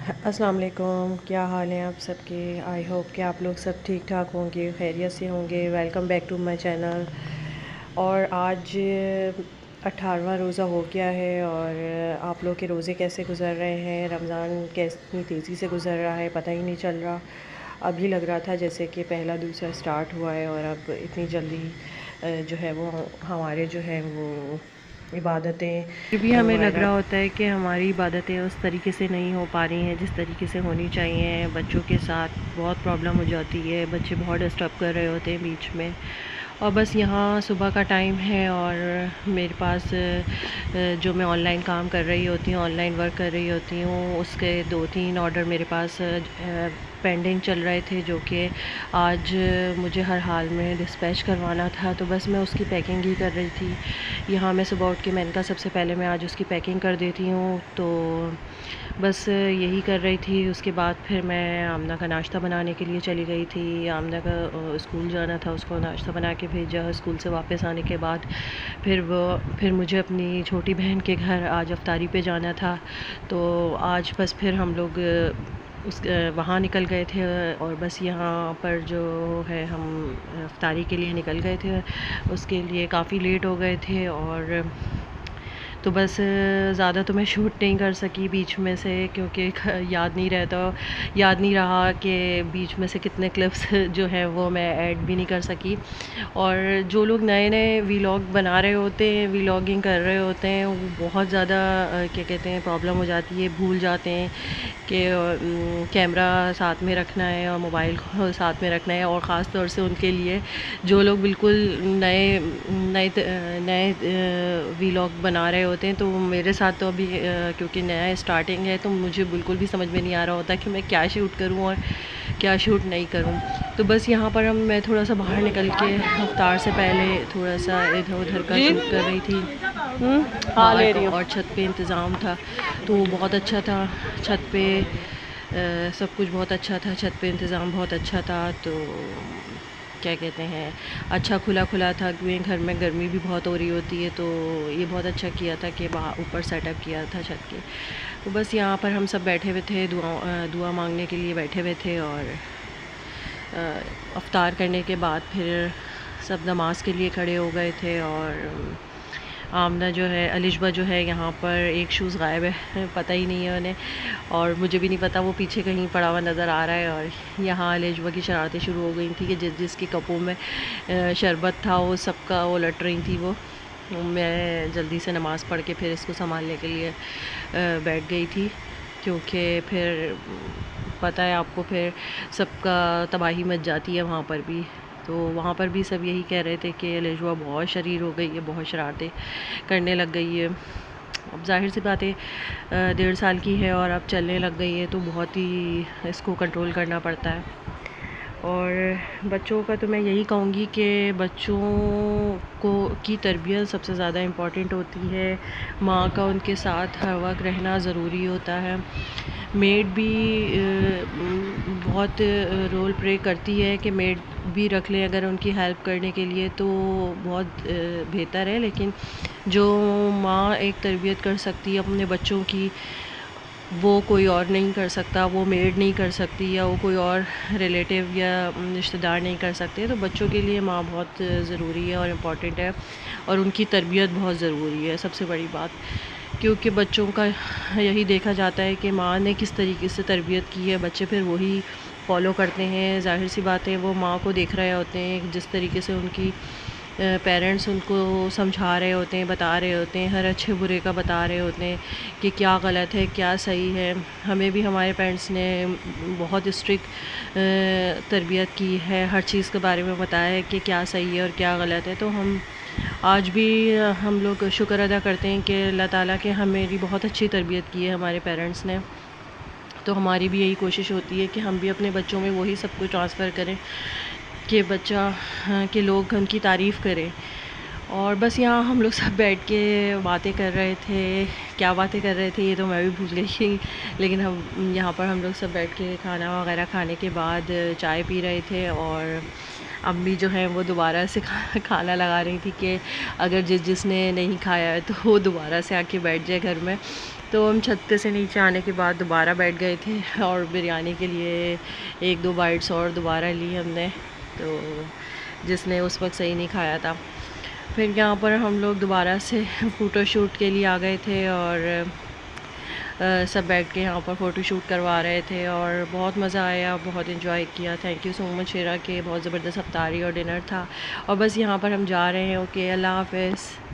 अस्सलाम वालेकुम, क्या हाल है आप सबके। आई होप कि आप लोग सब ठीक ठाक होंगे, खैरियत से होंगे। Welcome back to my channel. और आज 18वां रोज़ा हो गया है और आप लोग के रोज़े कैसे गुज़र रहे हैं, रमज़ान कितनी तेज़ी से गुज़र रहा है पता ही नहीं चल रहा। अभी लग रहा था जैसे कि पहला दूसरा स्टार्ट हुआ है और अब इतनी जल्दी जो है वो हमारे जो है वो इबादतें फिर भी हमें लग रहा होता है कि हमारी इबादतें उस तरीके से नहीं हो पा रही हैं जिस तरीके से होनी चाहिए। बच्चों के साथ बहुत प्रॉब्लम हो जाती है, बच्चे बहुत डिस्टर्ब कर रहे होते हैं बीच में। और बस यहाँ सुबह का टाइम है और मेरे पास जो मैं ऑनलाइन काम कर रही होती हूँ, ऑनलाइन वर्क कर रही होती हूँ, उसके 2-3 ऑर्डर मेरे पास पेंडिंग चल रहे थे जो कि आज मुझे हर हाल में डिस्पैच करवाना था। तो बस मैं उसकी पैकिंग ही कर रही थी। यहाँ मैं सुबह उठ के मैंने कहा सबसे पहले मैं आज उसकी पैकिंग कर देती हूँ, तो बस यही कर रही थी। उसके बाद फिर मैं आमना का नाश्ता बनाने के लिए चली गई थी। आमना का स्कूल जाना था, उसको नाश्ता बना के भेजा। स्कूल से वापस आने के बाद फिर मुझे अपनी छोटी बहन के घर आज अफ्तारी पे जाना था। तो आज बस फिर हम लोग वहाँ निकल गए थे और बस यहाँ पर जो है हम अफ्तारी के लिए निकल गए थे। उसके लिए काफ़ी लेट हो गए थे और तो बस ज़्यादा तो मैं शूट नहीं कर सकी बीच में से, क्योंकि याद नहीं रहा कि बीच में से कितने क्लिप्स जो हैं वो मैं ऐड भी नहीं कर सकी। और जो लोग नए नए वीलॉग बना रहे होते हैं, वीलॉगिंग कर रहे होते हैं, वो बहुत ज़्यादा क्या कहते हैं प्रॉब्लम हो जाती है। भूल जाते हैं कि कैमरा साथ में रखना है और मोबाइल को साथ में रखना है। और ख़ास तौर से उनके लिए जो लोग बिल्कुल नए नए नए वीलॉग बना रहे होते हैं। तो मेरे साथ तो अभी क्योंकि नया स्टार्टिंग है तो मुझे बिल्कुल भी समझ में नहीं आ रहा होता कि मैं क्या शूट करूं और क्या शूट नहीं करूं। तो बस यहाँ पर मैं थोड़ा सा बाहर निकल के अफ्तार से पहले थोड़ा सा इधर उधर का शूट कर रही थी। हाँ, ले रही हूँ। और छत पे इंतज़ाम था तो बहुत अच्छा था। छत पे सब कुछ बहुत अच्छा था, छत पे इंतज़ाम बहुत अच्छा था। तो क्या कहते हैं अच्छा खुला खुला था, क्योंकि घर में गर्मी भी बहुत हो रही होती है। तो ये बहुत अच्छा किया था कि वहाँ ऊपर सेटअप किया था छत के। तो बस यहाँ पर हम सब बैठे हुए थे, दुआ मांगने के लिए बैठे हुए थे। और अफ्तार करने के बाद फिर सब नमाज के लिए खड़े हो गए थे। और आमना जो है, अलिशबा जो है, यहाँ पर एक शूज़ गायब है, पता ही नहीं है उन्हें और मुझे भी नहीं पता, वो पीछे कहीं पड़ा हुआ नज़र आ रहा है। और यहाँ अलिशबा की शरारतें शुरू हो गई थी कि जिसकी कपों में शरबत था वो सबका वो लट रही थी। वो मैं जल्दी से नमाज़ पढ़ के फिर इसको संभालने के लिए बैठ गई थी, क्योंकि फिर पता है आपको फिर सबका तबाही मच जाती है वहाँ पर भी। तो वहाँ पर भी सब यही कह रहे थे कि लेजुआ बहुत शरीर हो गई है, बहुत शरारतें करने लग गई है। अब जाहिर सी बात है 1.5 साल की है और अब चलने लग गई है, तो बहुत ही इसको कंट्रोल करना पड़ता है। और बच्चों का तो मैं यही कहूँगी कि बच्चों को की तरबियत सबसे ज़्यादा इम्पॉर्टेंट होती है। माँ का उनके साथ हर वक्त रहना ज़रूरी होता है। मेड भी बहुत रोल प्ले करती है कि मेड भी रख लें अगर उनकी हेल्प करने के लिए, तो बहुत बेहतर है। लेकिन जो माँ एक तरबियत कर सकती है अपने बच्चों की, वो कोई और नहीं कर सकता, वो मेड नहीं कर सकती या वो कोई और रिलेटिव या रिश्तेदार नहीं कर सकते। तो बच्चों के लिए माँ बहुत ज़रूरी है और इम्पॉर्टेंट है, और उनकी तरबियत बहुत ज़रूरी है सबसे बड़ी बात। क्योंकि बच्चों का यही देखा जाता है कि माँ ने किस तरीके से तरबियत की है, बच्चे फिर वही फॉलो करते हैं। ज़ाहिर सी बात है वो माँ को देख रहे होते हैं, जिस तरीके से उनकी पेरेंट्स उनको समझा रहे होते हैं, बता रहे होते हैं, हर अच्छे बुरे का बता रहे होते हैं कि क्या गलत है क्या सही है। हमें भी हमारे पेरेंट्स ने बहुत स्ट्रिक्ट तरबियत की है, हर चीज़ के बारे में बताया है कि क्या सही है और क्या गलत है। तो हम आज भी हम लोग शुक्र अदा करते हैं कि अल्लाह ताला के हमें बहुत अच्छी तरबियत की है हमारे पेरेंट्स ने। तो हमारी भी यही कोशिश होती है कि हम भी अपने बच्चों में वही सब कुछ ट्रांसफ़र करें कि बच्चा के लोग उनकी तारीफ़ करें। और बस यहाँ हम लोग सब बैठ के बातें कर रहे थे। क्या बातें कर रहे थे ये तो मैं भी भूल गई लेकिन हम यहाँ पर हम लोग सब बैठ के खाना वगैरह खाने के बाद चाय पी रहे थे। और अम्मी जो हैं वो दोबारा से खाना लगा रही थी कि अगर जिसने नहीं खाया है तो वो दोबारा से आके बैठ जाए घर में। तो हम छत से नीचे आने के बाद दोबारा बैठ गए थे और बिरयानी के लिए 1-2 बाइट्स और दोबारा ली हमने, तो जिसने उस वक्त सही नहीं खाया था। फिर यहाँ पर हम लोग दोबारा से फ़ोटोशूट के लिए आ गए थे और सब बैठ के यहाँ पर फ़ोटोशूट करवा रहे थे और बहुत मज़ा आया, बहुत इन्जॉय किया। थैंक यू सो मच हिरा के, बहुत ज़बरदस्त अफ्तारी और डिनर था। और बस यहाँ पर हम जा रहे हैं। ओके, अल्लाह हाफ़िज़।